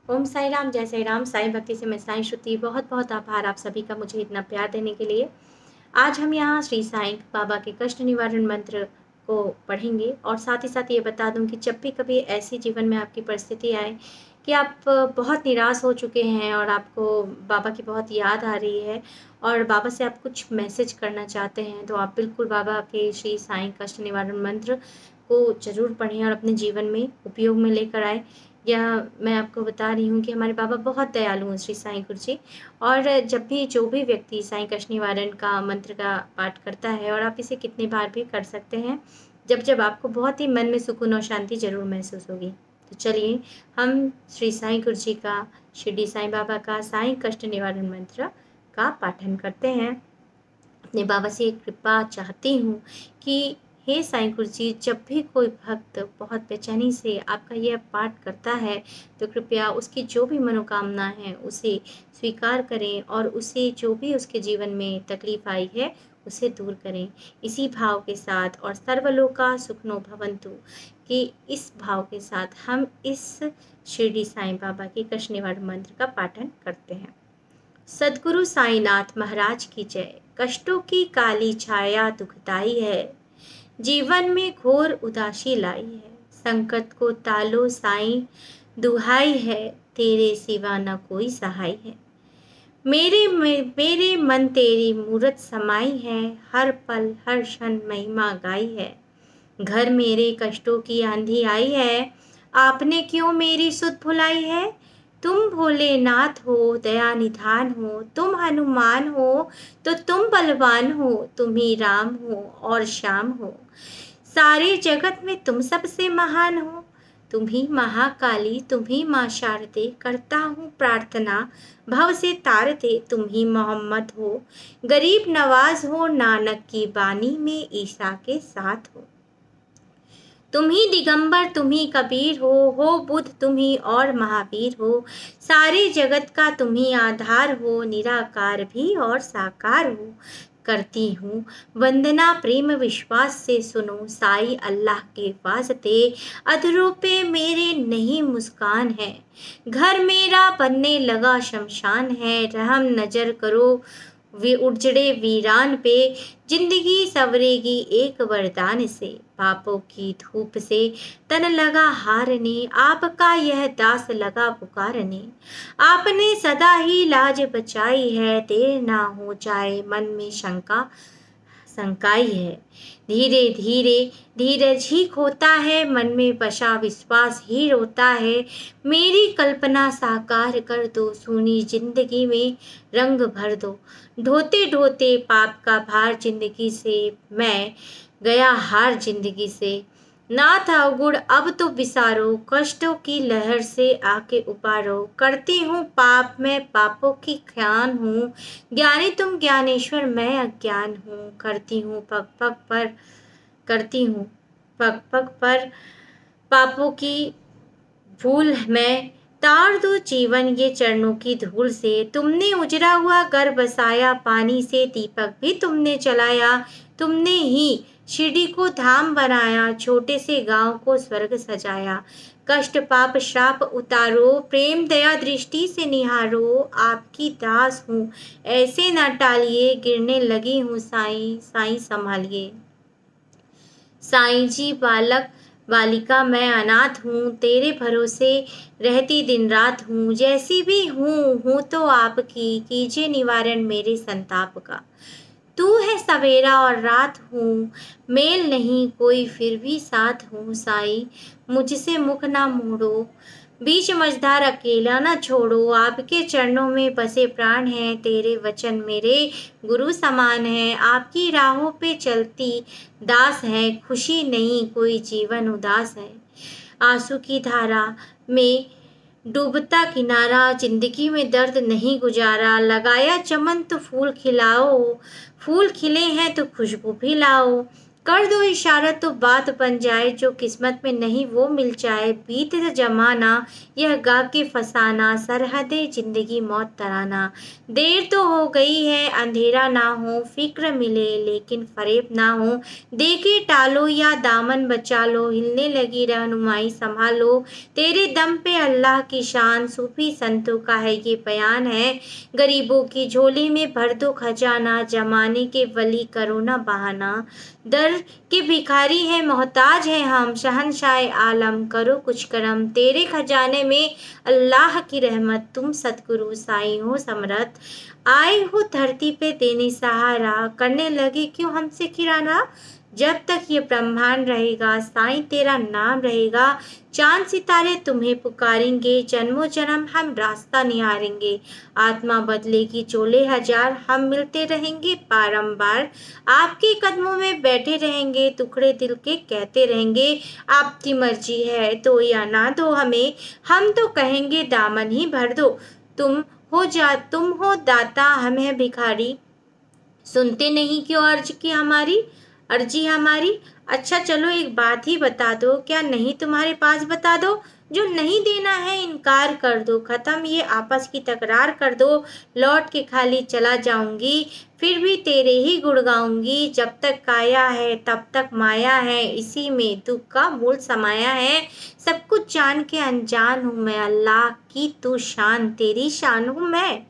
ओम साई राम, जय साई राम। साईं भक्ति से मैं साईं श्रुति। बहुत बहुत आभार आप सभी का मुझे इतना प्यार देने के लिए। आज हम यहाँ श्री साईं बाबा के कष्ट निवारण मंत्र को पढ़ेंगे और साथ ही साथ ये बता दूं कि जब भी कभी ऐसी जीवन में आपकी परिस्थिति आए कि आप बहुत निराश हो चुके हैं और आपको बाबा की बहुत याद आ रही है और बाबा से आप कुछ मैसेज करना चाहते हैं, तो आप बिल्कुल बाबा के श्री साईं कष्ट निवारण मंत्र को ज़रूर पढ़ें और अपने जीवन में उपयोग में लेकर आए। या मैं आपको बता रही हूँ कि हमारे बाबा बहुत दयालु हैं श्री साईं गुरु जी। और जब भी जो भी व्यक्ति साईं कष्ट निवारण का मंत्र का पाठ करता है, और आप इसे कितनी बार भी कर सकते हैं, जब जब आपको बहुत ही मन में सुकून और शांति ज़रूर महसूस होगी। तो चलिए हम श्री साईं गुरु जी का, शिरडी साईं बाबा का साईं कष्ट निवारण मंत्र का पाठन करते हैं। अपने बाबा से कृपा चाहती हूँ कि हे साईं गुरु जी, जब भी कोई भक्त बहुत बेचैनी से आपका यह पाठ करता है तो कृपया उसकी जो भी मनोकामना है उसे स्वीकार करें और उसे जो भी उसके जीवन में तकलीफ आई है उसे दूर करें। इसी भाव के साथ और सर्वलोका सुखनो भवन्तु कि इस भाव के साथ हम इस शिरडी साईं बाबा के कष्ट निवारण मंत्र का पाठन करते हैं। सद्गुरु साईनाथ महाराज की जय। कष्टों की काली छाया दुखदाई है, जीवन में घोर उदासी लाई है। संकट को टालो साईं, दुहाई है, तेरे सिवा न कोई सहाय है। मेरे मन तेरी मूरत समाई है, हर पल हर क्षण महिमा गाई है। घर मेरे कष्टों की आंधी आई है, आपने क्यों मेरी सुध भुलाई है। तुम भोलेनाथ हो, दया निधान हो, तुम हनुमान हो तो तुम बलवान हो, तुम ही राम हो और श्याम हो। सारे जगत में तुम सबसे महान हो, तुम ही महाकाली, तुम ही माँ शारदे। करता हूँ प्रार्थना भव से तारते, तुम ही मोहम्मद हो, गरीब नवाज हो, नानक की बानी में ईसा के साथ हो। तुम ही दिगंबर, तुम ही कबीर हो बुद्ध तुम ही और महावीर हो। सारे जगत का तुम ही आधार हो, निराकार भी और साकार हो। करती हूँ वंदना प्रेम विश्वास से, सुनो साई अल्लाह के वास्ते। अधरों पे मेरे नहीं मुस्कान है, घर मेरा बनने लगा शमशान है। रहम नजर करो वे उजड़े वीरान पे, जिंदगी सवरेगी एक वरदान से। पापों की धूप से तन लगा हारने, आपका यह दास लगा पुकारने। आपने सदा ही लाज बचाई है, देर ना हो जाए मन में शंकाई है। धीरे धीरे धीरज ही खोता है, मन में बसा विश्वास ही रोता है। मेरी कल्पना साकार कर दो, सुनी जिंदगी में रंग भर दो। ढोते ढोते पाप का भार जिंदगी से, मैं गया हार जिंदगी से। नाथ अवगुण अब तो विसारो, कष्टों की लहर से आके उबारो। करती हूँ पाप मैं पापों की ख्यान हूँ, ज्ञानी तुम ज्ञानेश्वर मैं अज्ञान हूँ। करती हूँ पग पग पर पापों की भूल मैं, तार दो जीवन ये चरणों की धूल से। तुमने उजड़ा हुआ घर बसाया पानी से, दीपक भी तुमने जलाया। तुमने ही शिरडी को धाम बनाया, छोटे से गांव को स्वर्ग सजाया। कष्ट पाप श्राप उतारो, प्रेम दया दृष्टि से निहारो। आपकी दास हूँ ऐसे न टालिए, गिरने लगी हूँ साईं, साईं संभालिए। साईं जी बालक बालिका मैं अनाथ हूँ, तेरे भरोसे रहती दिन रात हूँ। जैसी भी हूँ तो आपकी, कीजिए निवारण मेरे संताप का। तू है सवेरा और रात हूँ, मेल नहीं कोई फिर भी साथ हूँ। साईं मुझसे मुख ना मोड़ो, बीच मझधार अकेला न छोड़ो। आपके चरणों में बसे प्राण हैं, तेरे वचन मेरे गुरु समान है। आपकी राहों पे चलती दास है, खुशी नहीं कोई जीवन उदास है। आंसू की धारा में डूबता किनारा, जिंदगी में दर्द नहीं गुजारा। लगाया चमन तो फूल खिलाओ, फूल खिले हैं तो खुशबू भी लाओ। कर दो इशारा तो बात बन जाए, जो किस्मत में नहीं वो मिल जाए। बीते जमाना यह गा के फसाना, सरहदे जिंदगी मौत तराना। देर तो हो गई है अंधेरा ना हो, फिक्र मिले लेकिन फरेब ना हो। देखे टालो या दामन बचा लो, हिलने लगी रहनुमाई संभालो। तेरे दम पे अल्लाह की शान, सूफी संतों का है ये बयान है। गरीबों की झोली में भर दो खजाना, जमाने के वली करो ना बहाना। दर के भिखारी है मोहताज है हम, शहंशाह आलम करो कुछ करम। तेरे खजाने में अल्लाह की रहमत, तुम सतगुरु साईं हो समरथ। आए हो धरती पे देने सहारा, करने लगे क्यों हमसे किराना। जब तक ये ब्रह्मांड रहेगा साईं तेरा नाम रहेगा। चांद सितारे तुम्हें पुकारेंगे, जन्मों जन्म हम रास्ता निहारेंगे। आत्मा बदलेगी चोले हजार, हम मिलते रहेंगे बारंबार। आपके कदमों में बैठे रहेंगे, टुकड़े दिल के कहते रहेंगे। आपकी मर्जी है तो या ना दो हमें, हम तो कहेंगे दामन ही भर दो। तुम हो दाता हम है भिखारी, सुनते नहीं क्यों अर्जी हमारी। अच्छा चलो एक बात ही बता दो, क्या नहीं तुम्हारे पास बता दो। जो नहीं देना है इनकार कर दो, खत्म ये आपस की तकरार कर दो। लौट के खाली चला जाऊंगी, फिर भी तेरे ही गुण गाऊंगी। जब तक काया है तब तक माया है, इसी में दुख का मूल समाया है। सब कुछ जान के अनजान हूँ मैं, अल्लाह की तू शान, तेरी शान हूँ मैं।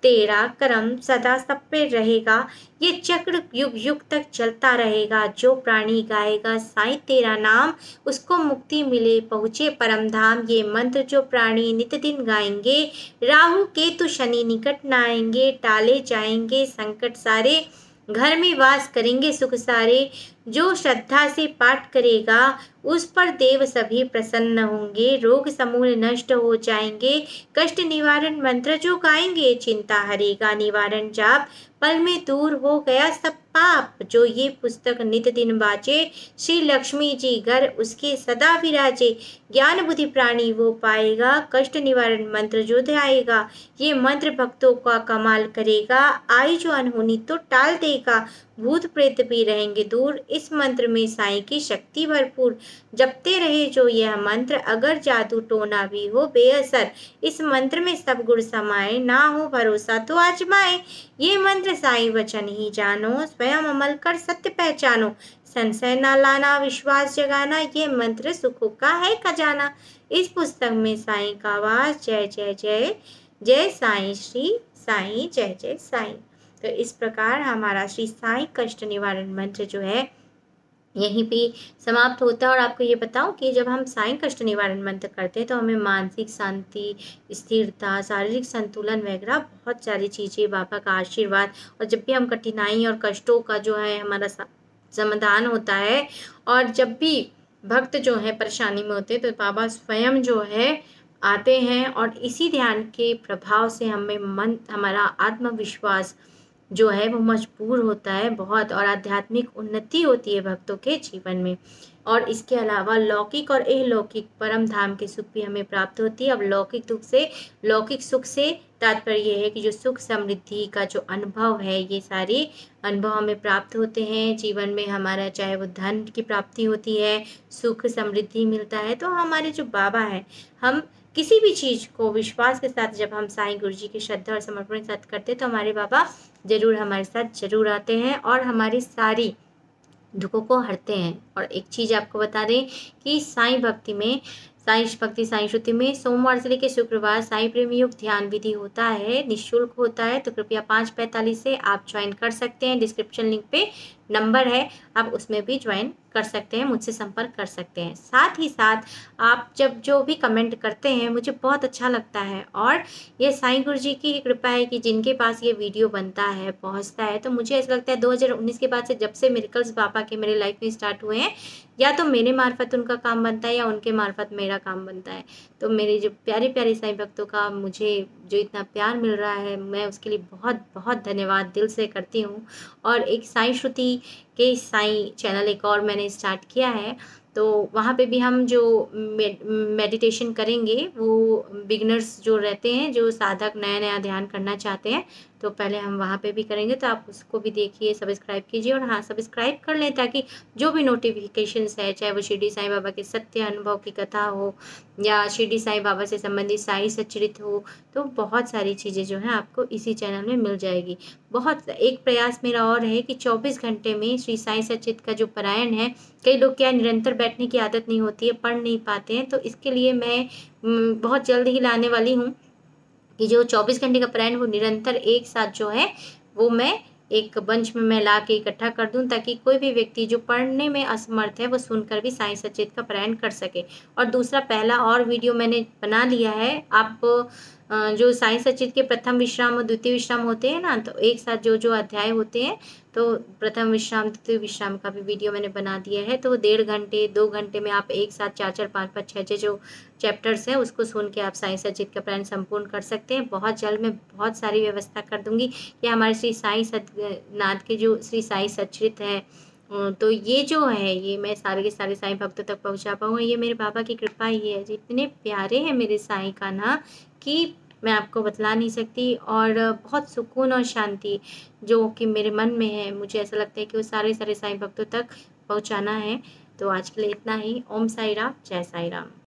तेरा करम सदा सब पे रहेगा, ये चक्र युग युग तक चलता रहेगा। जो प्राणी गाएगा साईं तेरा नाम, उसको मुक्ति मिले पहुँचे परम धाम। ये मंत्र जो प्राणी नित दिन गाएंगे, राहु केतु शनि निकट न आएंगे। टाले जाएंगे संकट सारे, घर में वास करेंगे सुख सारे। जो श्रद्धा से पाठ करेगा, उस पर देव सभी प्रसन्न होंगे। रोग समूल नष्ट हो जाएंगे, कष्ट निवारण मंत्र जो गाएंगे। चिंता हरेगा निवारण जाप, पल में दूर हो गया सब पाप। जो ये पुस्तक नित दिन बाचे, श्री लक्ष्मी जी घर उसके सदा विराजे। ज्ञान बुद्धि प्राणी वो पाएगा, कष्ट निवारण मंत्र जो ध्याएगा। ये मंत्र भक्तों का कमाल करेगा, आई जो अनहोनी तो टाल देगा। भूत प्रेत भी रहेंगे दूर, इस मंत्र में साईं की शक्ति भरपूर। जपते रहे जो यह मंत्र, अगर जादू टोना भी हो बेअसर। इस मंत्र में सब गुण समाये, ना हो भरोसा तो आजमाए। ये मंत्र साईं वचन ही जानो, स्वयं अमल कर सत्य पहचानो। संशय न लाना विश्वास जगाना, ये मंत्र सुखों का है खजाना। इस पुस्तक में साईं का वास, जय जय जय जय साईं, श्री साईं जय जय साईं। तो इस प्रकार हमारा श्री साईं कष्ट निवारण मंत्र जो है यहीं पे समाप्त होता है। और आपको ये बताऊं कि जब हम साईं कष्ट निवारण मंत्र करते हैं तो हमें मानसिक शांति, स्थिरता, शारीरिक संतुलन वगैरह बहुत सारी चीज़ें, बाबा का आशीर्वाद, और जब भी हम कठिनाई और कष्टों का जो है हमारा समाधान होता है, और जब भी भक्त जो है परेशानी में होते हैं तो बाबा स्वयं जो है आते हैं, और इसी ध्यान के प्रभाव से हमारा आत्मविश्वास जो है वो मजबूर होता है बहुत, और आध्यात्मिक उन्नति होती है भक्तों के जीवन में। और इसके अलावा लौकिक और अलौकिक परम धाम की सुख भी हमें प्राप्त होती है। अब लौकिक सुख से तात्पर्य ये है कि जो सुख समृद्धि का जो अनुभव है, ये सारे अनुभव हमें प्राप्त होते हैं जीवन में। हमारा चाहे वो धन की प्राप्ति होती है, सुख समृद्धि मिलता है, तो हमारे जो बाबा हैं, हम किसी भी चीज़ को विश्वास के साथ जब हम साईं गुरु जी की श्रद्धा और समर्पण के साथ करते हैं तो हमारे बाबा जरूर हमारे साथ जरूर आते हैं और हमारी सारी दुखों को हरते हैं। और एक चीज़ आपको बता दें कि साईं भक्ति में, साईं श्रुति में सोमवार से लेकर शुक्रवार साईं प्रेम युग ध्यान विधि होता है, निःशुल्क होता है। तो कृपया 5:45 से आप ज्वाइन कर सकते हैं। डिस्क्रिप्शन लिंक पे नंबर है, आप उसमें भी ज्वाइन कर सकते हैं, मुझसे संपर्क कर सकते हैं। साथ ही साथ आप जब जो भी कमेंट करते हैं मुझे बहुत अच्छा लगता है, और ये साईं गुरु जी की कृपा है कि जिनके पास ये वीडियो बनता है, पहुंचता है, तो मुझे ऐसा लगता है 2019 के बाद से जब से मिरेकल्स बाबा के मेरे लाइफ में स्टार्ट हुए हैं, या तो मेरे मार्फत उनका काम बनता है या उनके मार्फत मेरा काम बनता है। तो मेरे जो प्यारे प्यारे साईं भक्तों का मुझे जो इतना प्यार मिल रहा है, मैं उसके लिए बहुत बहुत धन्यवाद दिल से करती हूँ। और एक साईं श्रुति के साईं चैनल एक और मैंने स्टार्ट किया है, तो वहाँ पे भी हम जो मेडिटेशन करेंगे वो बिगिनर्स जो रहते हैं, जो साधक नया-नया ध्यान करना चाहते हैं, तो पहले हम वहाँ पे भी करेंगे, तो आप उसको भी देखिए, सब्सक्राइब कीजिए और हाँ, सब्सक्राइब कर लें ताकि जो भी नोटिफ़िकेशंस है, चाहे वो शिरडी साईं बाबा के सत्य अनुभव की कथा हो या शिरडी साईं बाबा से संबंधित साईं सच्चरित हो, तो बहुत सारी चीज़ें जो हैं आपको इसी चैनल में मिल जाएगी। बहुत एक प्रयास मेरा और है कि 24 घंटे में श्री साईं सच्चित का जो पारायण है, कई लोग क्या निरंतर बैठने की आदत नहीं होती है, पढ़ नहीं पाते हैं, तो इसके लिए मैं बहुत जल्द ही लाने वाली हूँ कि जो 24 घंटे का पारायण वो निरंतर एक साथ जो है वो मैं एक बंच में मैं ला के इकट्ठा कर दूँ, ताकि कोई भी व्यक्ति जो पढ़ने में असमर्थ है वो सुनकर भी साईं सच्चित का पारायण कर सके। और दूसरा पहला और वीडियो मैंने बना लिया है, आप जो साईं सच्चित के प्रथम विश्राम और द्वितीय विश्राम होते हैं ना, तो एक साथ जो अध्याय होते हैं, तो प्रथम विश्राम द्वितीय विश्राम का भी वीडियो मैंने बना दिया है। तो 1.5 घंटे 2 घंटे में आप एक साथ 4-4 5-5 6-6 जो चैप्टर्स हैं उसको सुन के आप साईं सच्चित का पारायण संपूर्ण कर सकते हैं। बहुत जल्द मैं बहुत सारी व्यवस्था कर दूँगी कि हमारे श्री साईं नाथ के जो श्री साईं सच्चित है, तो ये जो है ये मैं सारे के सारे साईं भक्तों तक पहुँचा पाऊँ, ये मेरे बाबा की कृपा ही है। इतने प्यारे हैं मेरे साईं का ना कि मैं आपको बतला नहीं सकती, और बहुत सुकून और शांति जो कि मेरे मन में है, मुझे ऐसा लगता है कि वो सारे साईं भक्तों तक पहुँचाना है। तो आज के लिए इतना ही। ओम साई राम, जय साईं राम।